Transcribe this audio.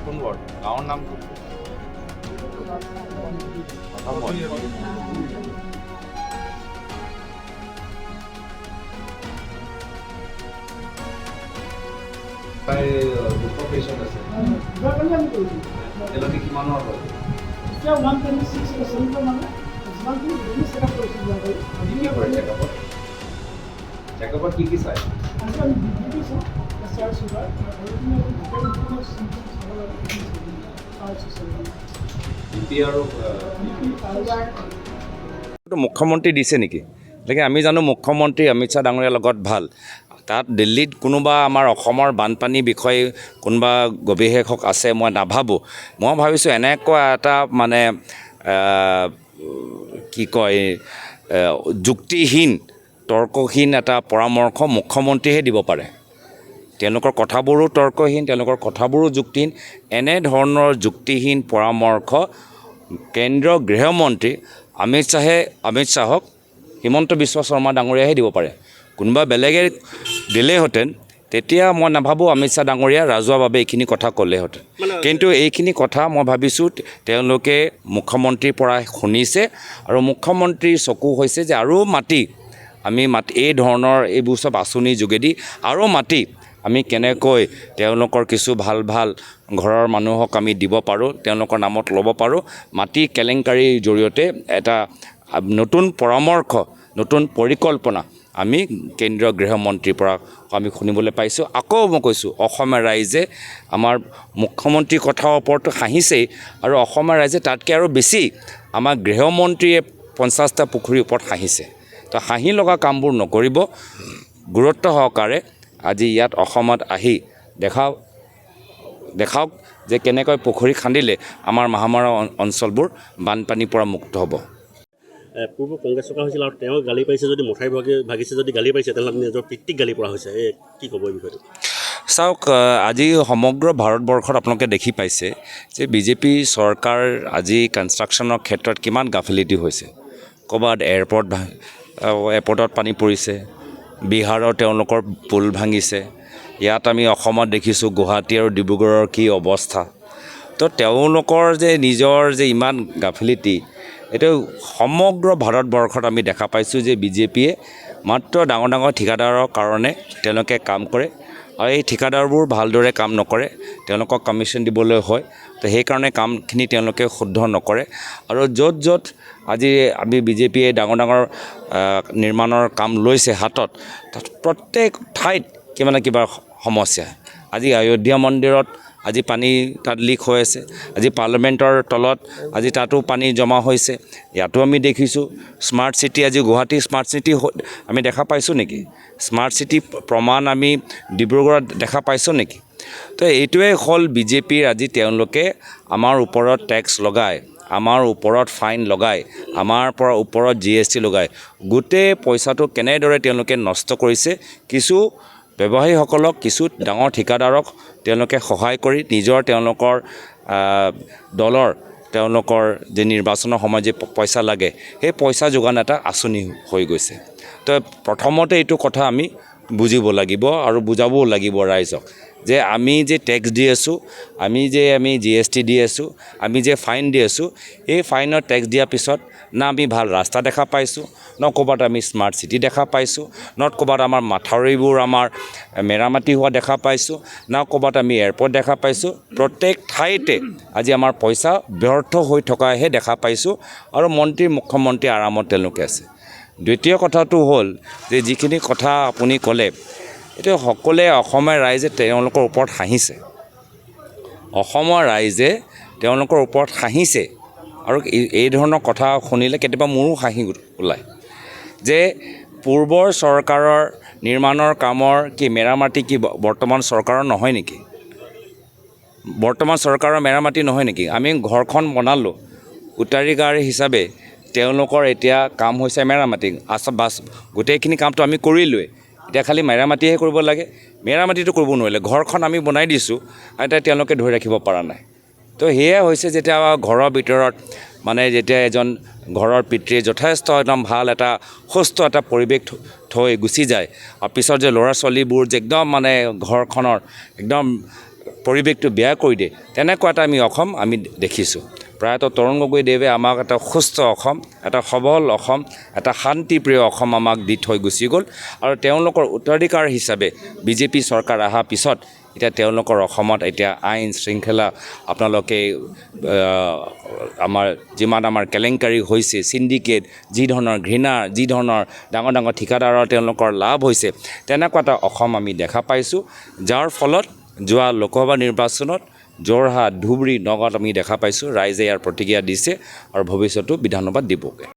কোন ৱাৰ্ড গাঁৱৰ নাম প্ৰায় 200 পেচেণ্ট আছে এতিয়ালৈকে কিমানৰ হয় এতিয়া 126 পেচেণ্টৰ মানে যিমানখিনি চেকআপ কৰিছিলোঁ কি কৰে চেকআপত কি কি চাই আজি আমি বিপি চাওঁ প্ৰেছাৰ চুগাৰ বিপি আৰু মুখ্যমন্ত্ৰী দিছে নেকি গতিকে আমি জানো মুখ্যমন্ত্ৰী অমিত শ্বাহ ডাঙৰীয়াৰ লগত ভাল তাত দিল্লীত কোনোবা আমাৰ অসমৰ বানপানী বিষয়ে কোনোবা গৱেষক আছে মই নাভাবোঁ মই ভাবিছোঁ এনেকুৱা এটা মানে কি কয় যুক্তিহীন তৰ্কহীন এটা পৰামৰ্শ মুখ্যমন্ত্ৰীহে দিব পাৰে তেওঁলোকৰ কথাবোৰো তৰ্কহীন তেওঁলোকৰ কথাবোৰো যুক্তিহীন এনেধৰণৰ যুক্তিহীন পৰামৰ্শ কেন্দ্ৰীয় গৃহমন্ত্ৰী অমিত শ্বাহক হিমন্ত বিশ্ব শৰ্মা ডাঙৰীয়াহে দিব পাৰে কোনোবা বেলেগে দিলেহেঁতেন তেতিয়া মই নাভাবোঁ অমিত শ্বাহ ডাঙৰীয়া ৰাজহুৱাভাৱে এইখিনি কথা ক'লেহেঁতেন কিন্তু এইখিনি কথা মই ভাবিছোঁ তেওঁলোকে মুখ্যমন্ত্ৰীৰ পৰা শুনিছে আৰু মুখ্যমন্ত্ৰীৰ চকু হৈছে যে আৰু আমি এই ধৰণৰ এইবোৰ চব আঁচনিৰ যোগেদি আৰু আমি কেনেকৈ তেওঁলোকৰ কিছু ভাল ঘৰৰ মানুহক আমি দিব পাৰোঁ তেওঁলোকৰ নামত ল'ব পাৰোঁ মাটি কেলেংকাৰীৰ জৰিয়তে এটা নতুন পৰামৰ্শ নতুন পৰিকল্পনা আমি কেন্দ্ৰীয় গৃহমন্ত্ৰীৰ পৰা আমি শুনিবলৈ পাইছোঁ আকৌ মই কৈছোঁ অসমীয়া ৰাইজে আমাৰ মুখ্যমন্ত্ৰীৰ কথাৰ ওপৰতো হাঁহিছেই আৰু অসমীয়া ৰাইজে তাতকৈ আৰু বেছি আমাৰ গৃহমন্ত্ৰীয়ে 50টা পুখুৰীৰ ওপৰত হাঁহিছে তো হাঁহি লগা কামবোৰ নকৰিব গুৰুত্ব সহকাৰে আজি ইয়াত অসমত আহি দেখাওক যে কেনেকৈ পুখুৰী খান্দিলে আমাৰ মহামাৰা অঞ্চলবোৰ বানপানীৰ পৰা মুক্ত হ'ব পূৰ্ব কংগ্ৰেছ চৰকাৰ হৈছিল আৰু তেওঁ গালি পাৰিছে যদি মঠাই ভাগিছে যদি গালি পাৰিছে তেনেহ'লে নিজৰ পিতৃক গালি পৰা হৈছে কি ক'ব এই বিষয়টো চাওক আজি সমগ্ৰ ভাৰতবৰ্ষত আপোনালোকে দেখি পাইছে যে বিজেপি চৰকাৰ আজি কনষ্ট্ৰাকশ্যনৰ ক্ষেত্ৰত কিমান গাফিলতি হৈছে ক'ৰবাত এয়াৰপৰ্টত পানী পৰিছে বিহাৰৰ তেওঁলোকৰ পুল ভাঙিছে ইয়াত আমি অসমত দেখিছোঁ গুৱাহাটী আৰু ডিব্ৰুগড়ৰ কি অৱস্থা তো তেওঁলোকৰ যে নিজৰ যে ইমান গাফিলতি এইটো সমগ্ৰ ভাৰতবৰ্ষত আমি দেখা পাইছোঁ যে বিজেপিয়ে মাত্ৰ ডাঙৰ ঠিকাদাৰৰ কাৰণে তেওঁলোকে কাম কৰে আৰু এই ঠিকাদাৰবোৰ ভালদৰে কাম নকৰে তেওঁলোকক কমিশ্যন দিবলৈ হয় তো সেইকাৰণে কামখিনি তেওঁলোকে শুদ্ধ নকৰে আৰু য'ত আজি আমি বিজেপিয়ে ডাঙৰ নিৰ্মাণৰ কাম লৈছে হাতত তাত প্ৰত্যেক ঠাইত কিবা সমস্যা আজি অযোধ্যা মন্দিৰত আজি পানী তাত লিক হৈ আছে আজি পাৰ্লামেণ্টৰ তলত আজি তাতো পানী জমা হৈছে ইয়াতো আমি দেখিছোঁ স্মাৰ্ট চিটি আজি গুৱাহাটী স্মাৰ্ট চিটি আমি দেখা পাইছোঁ নেকি স্মাৰ্ট চিটি প্ৰমাণ আমি ডিব্ৰুগড়ত দেখা পাইছোঁ নেকি তো এইটোৱে হ'ল বিজেপিৰ আজি তেওঁলোকে আমাৰ ওপৰত টেক্স লগায় আমাৰ ওপৰত ফাইন লগায় আমাৰ ওপৰত GST লগায় গোটেই পইচাটো কেনেদৰে তেওঁলোকে নষ্ট কৰিছে কিছু ব্যৱসায়ীসকলক কিছু ডাঙৰ ঠিকাদাৰক তেওঁলোকে সহায় কৰি তেওঁলোকৰ দলৰ তেওঁলোকৰ যে নিৰ্বাচনৰ সময়ত যে পইচা লাগে সেই পইচা যোগান এটা আঁচনি হৈ গৈছে তো প্ৰথমতে এইটো কথা আমি বুজিব লাগিব আৰু বুজাবও লাগিব ৰাইজক যে আমি যে টেক্স দি আছোঁ আমি GST দি আছোঁ আমি যে ফাইন দি আছোঁ এই ফাইনৰ টেক্স দিয়াৰ পিছত না আমি ভাল ৰাস্তা দেখা পাইছোঁ ন ক'ৰবাত আমি স্মাৰ্ট চিটি দেখা পাইছোঁ নত ক'ৰবাত আমাৰ মাথাউৰিবোৰ আমাৰ মেৰামতি হোৱা দেখা পাইছোঁ না ক'ৰবাত আমি এয়াৰপৰ্ট দেখা পাইছোঁ প্ৰত্যেক ঠাইতে আজি আমাৰ পইচা ব্যৰ্থ হৈ থকাহে দেখা পাইছোঁ আৰু মুখ্যমন্ত্ৰী আৰামত তেওঁলোকে আছে দ্বিতীয় কথাটো হ'ল যে যিখিনি কথা আপুনি ক'লে এইটো সকলোৱে অসমীয়া ৰাইজে তেওঁলোকৰ ওপৰত হাঁহিছে অসমৰ ৰাইজে তেওঁলোকৰ ওপৰত হাঁহিছে আৰু এই ধৰণৰ কথা শুনিলে কেতিয়াবা মোৰো হাঁহি ওলায় যে পূৰ্বৰ চৰকাৰৰ নিৰ্মাণৰ কামৰ কি মেৰামতি কি বৰ্তমান চৰকাৰৰ নহয় নেকি বৰ্তমান চৰকাৰৰ মেৰামতি নহয় নেকি আমি ঘৰখন বনালোঁ উত্তৰাধিকাৰ হিচাপে তেওঁলোকৰ এতিয়া কাম হৈছে মেৰামতি বাছ গোটেইখিনি কামটো আমি কৰিলোৱে এতিয়া খালি মেৰামতিহে কৰিব লাগে মেৰামতিটো কৰিব নোৱাৰিলে ঘৰখন আমি বনাই দিছোঁ এতিয়া তেওঁলোকে ধৰি ৰাখিব পৰা নাই তো সেয়া হৈছে যেতিয়া ঘৰৰ ভিতৰত মানে যেতিয়া এজন ঘৰৰ পিতৃয়ে যথেষ্ট একদম ভাল এটা সুস্থ এটা পৰিৱেশ থৈ গুচি যায় আৰু পিছত যে ল'ৰা ছোৱালীবোৰ যে একদম মানে ঘৰখনৰ একদম পৰিৱেশটো বেয়া কৰি দিয়ে তেনেকুৱা এটা অসম আমি দেখিছোঁ প্ৰায়তঃ তৰুণ গগৈদেৱে আমাক এটা সুস্থ অসম এটা সবল অসম এটা শান্তিপ্ৰিয় অসম আমাক দি থৈ গুচি গ'ল আৰু তেওঁলোকৰ উত্তৰাধিকাৰ হিচাপে বিজেপি চৰকাৰ অহাৰ পিছত এতিয়া তেওঁলোকৰ অসমত এতিয়া আইন শৃংখলা আপোনালোকে যিমান আমাৰ কেলেংকাৰী হৈছে চিণ্ডিকেট যি ধৰণৰ ঘৃণা যি ধৰণৰ ডাঙৰ ডাঙৰ ঠিকাদাৰৰ তেওঁলোকৰ লাভ হৈছে তেনেকুৱা এটা অসম আমি দেখা পাইছোঁ যাৰ ফলত যোৱা লোকসভা নিৰ্বাচনত যোৰহাট ধুবুৰী নগাঁৱত আমি দেখা পাইছোঁ ৰাইজে ইয়াৰ প্ৰতিক্ৰিয়া দিছে আৰু ভৱিষ্যতেও বিধানসভাত দিবগৈ